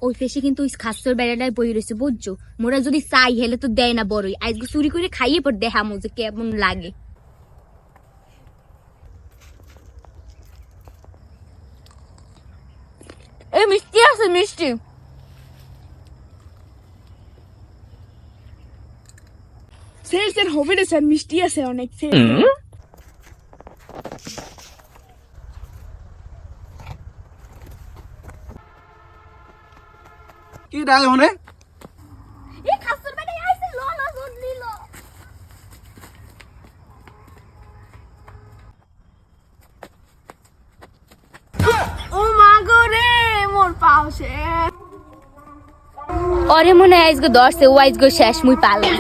ওই ফেসে কিন্তু ওই খাসর বেড়াটাই বই রয়েছে বুঝছো, মোরা যদি চাই হেলে তো দেয় না বড়ই, আজকে চুরি করে খাইয়ে পর দেখামো যে কেমন লাগে। এই মিষ্টি আছে মিষ্টি। স্যার হবে না স্যার, মিষ্টি আছে অনেক স্যার। কি ডাল হনে এই খাসর বেড়াই আইছে, লো লো জলদি লো। ও মা গো রে, মোর পাও শেষ। ওরে মনে হয় আজকে 10 ও আজকে শেষ মুই পালাম।